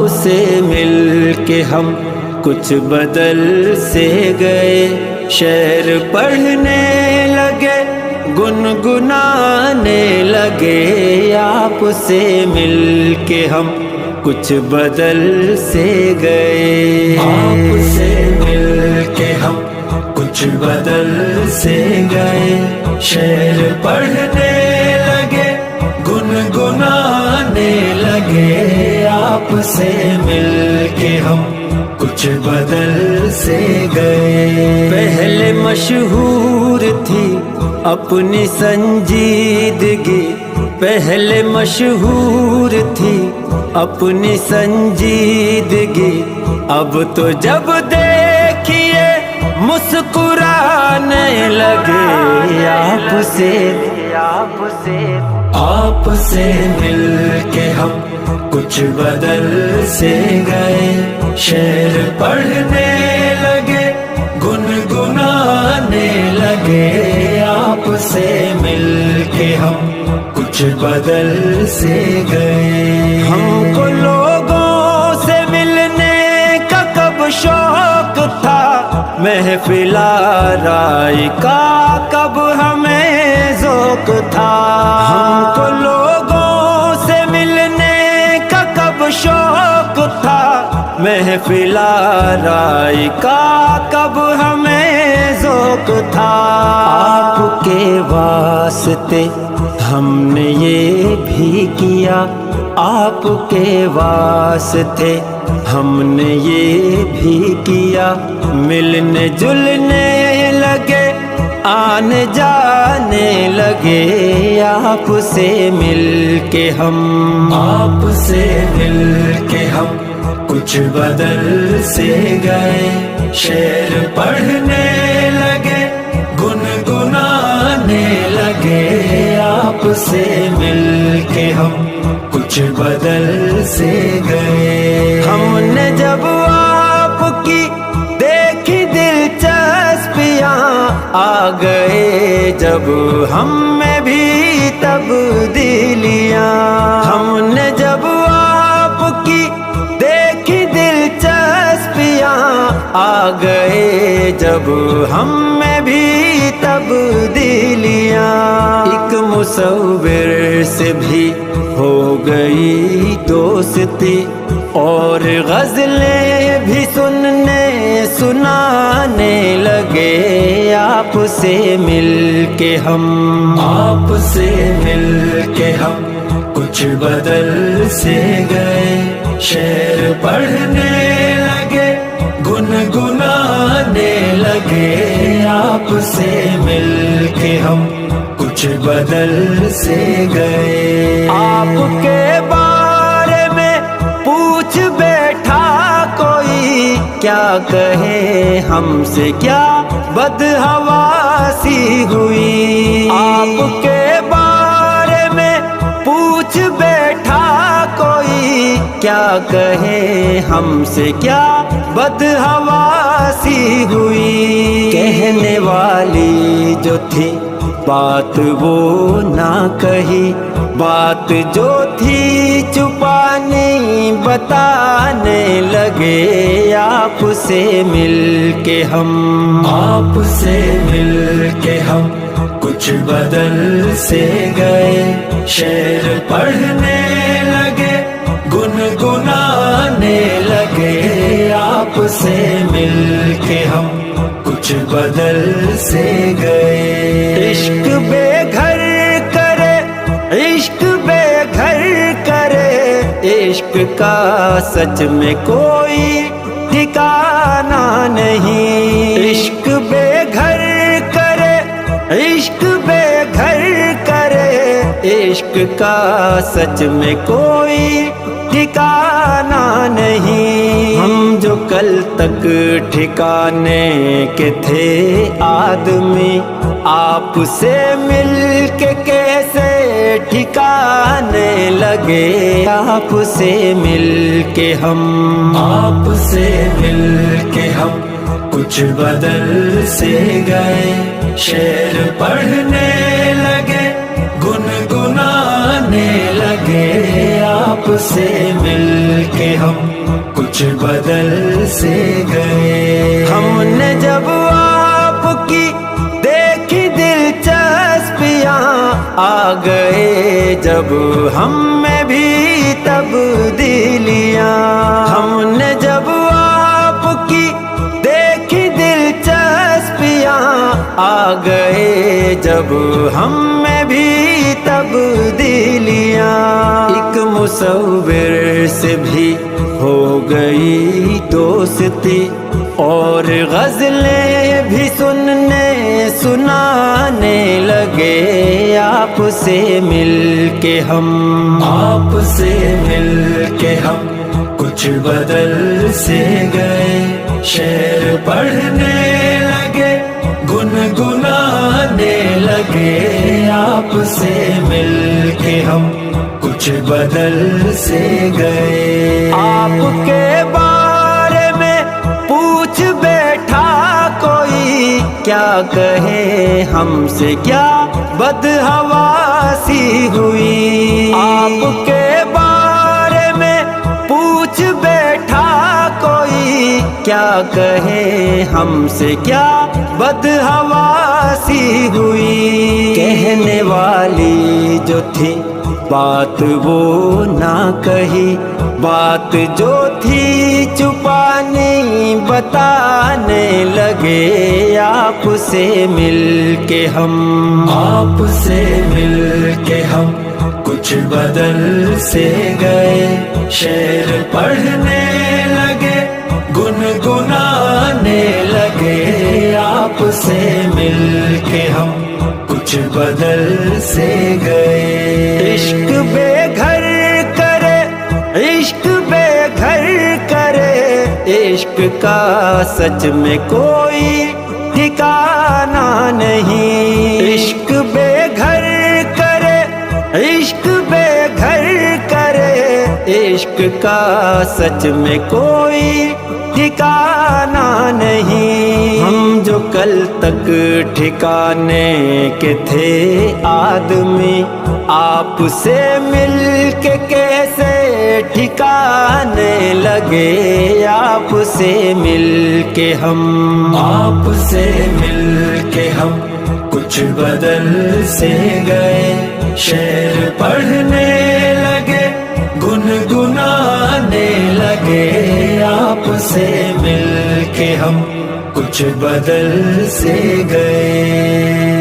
آپ سے مل کے ہم کچھ بدل سے گئے، شعر پڑھنے لگے گنگنانے لگے، آپ سے مل کے ہم کچھ بدل سے گئے، آپ سے مل کے ہم کچھ بدل سے گئے، شعر پڑھنے لگے گنگنانے لگے، آپ سے مل کے ہم کچھ بدل سے گئے۔ پہلے مشہور تھی اپنی سنجیدگی، پہلے مشہور تھی اپنی سنجیدگی، اب تو جب دیکھیے مسکرانے لگے، آپ سے مل کے ہم کچھ بدل سے گئے، شعر پڑھنے لگے گنگنانے لگے، آپ سے مل کے ہم کچھ بدل سے گئے۔ ہم کو لوگوں سے ملنے کا کب شوق تھا، محفل آرائی کا کب ہمیں ذوق تھا، ہم کو لوگوں سے ملنے کا کب شوق تھا، محفل آرائی کا کب ہمیں ذوق تھا، آپ کے واسطے ہم نے یہ بھی کیا، آپ کے واسطے ہم نے یہ بھی کیا، ملنے جلنے لگے آنے جانے لگے، آپ سے مل کے ہم، آپ سے مل کے ہم کچھ بدل سے گئے، شعر پڑھنے لگے گنگنانے لگے، آپ سے مل کے ہم کچھ بدل سے گئے۔ ہم نے جب آپ کی دیکھی دلچسپیاں، آ گئے جب ہم میں بھی تبدیلیاں، ہم نے جب آپ کی دیکھی دلچسپیاں، آ گئے جب ہم میں بھی تبدیلیاں، ایک مصور سے بھی ہو گئی دوستی، اور غزلیں بھی سننے سنانے لگے، آپ سے مل کے ہم، آپ سے مل کے ہم کچھ بدل سے گئے، شعر پڑھنے لگے گنگنانے لگے، آپ سے مل کے ہم کچھ بدل سے گئے۔ آپ کے بارے میں پوچھ بیٹھا کوئی، کیا کہے ہم سے کیا بدحواسی ہوئی، آپ کے بارے میں پوچھ بیٹھا کوئی، کیا کہے ہم سے کیا بدحواسی ہوئی، کہنے والی جو تھی بات وہ نہ کہی، بات جو تھی چھپانی بتانے لگے، آپ سے مل کے ہم، آپ سے مل کے ہم کچھ بدل سے گئے، شعر پڑھنے لگے گنگنانے لگے، آپ سے مل کے ہم کچھ بدل سے گئے۔ عشق بے گھر کرے، عشق بے گھر کرے، عشق کا سچ میں کوئی ٹھکانہ نہیں، عشق بے گھر کرے، عشق بے گھر کرے، عشق کا سچ میں کوئی ٹھکانہ نہیں، ہم جو کل تک ٹھکانے کے تھے آدمی، آپ سے مل کے کیسے ٹھکانے لگے، آپ سے مل کے ہم، آپ سے مل کے ہم کچھ بدل سے گئے، شعر پڑھنے لگے گنگنانے لگے، آپ سے مل کے ہم کچھ بدل سے گئے. ہم نے جب آپ کی دیکھی دلچسپیاں آ گئے جب ہم میں بھی تبدیلیاں. ہم نے جب آپ کی دیکھی دلچسپیاں آ گئے جب ہم میں بھی تبدیلیاں. ایک مصور سے بھی ہو گئی دوستی اور غزلیں بھی سنانے لگے. آپ سے مل کے ہم آپ سے مل کے ہم کچھ بدل سے گئے. شعر پڑھنے لگے گنگنانے لگے. آپ سے مل کے ہم کچھ بدل سے گئے. آپ کے بارے میں پوچھ بیٹھا کوئی کیا کہے ہم سے کیا بدحواسی ہوئی. آپ کے بارے میں پوچھ بیٹھا کوئی کیا کہے ہم سے کیا بدحواسی ہوئی. کہنے والی جو تھی بات وہ نہ کہی, بات جو تھی چھپانی بتانے لگے. آپ سے مل کے ہم آپ سے مل کے ہم کچھ بدل سے گئے. شعر پڑھنے لگے گنگنانے لگے. آپ سے مل کے ہم کچھ بدل سے گئے. عشق بے گھر کرے عشق بے گھر کرے. عشق کا سچ میں کوئی ٹھکانہ نہیں. عشق بے گھر کرے عشق بے گھر کرے. عشق کا سچ میں کوئی ٹھکانہ نہیں. ہم جو کل تک ٹھکانے کے تھے آدمی آپ سے مل کے کیسے ٹھکانے لگے. آپ سے مل کے ہم آپ سے مل کے ہم کچھ بدل سے گئے. شعر پڑھنے لگے گنگنانے لگے. آپ سے مل کے ہم کچھ بدل سے گئے.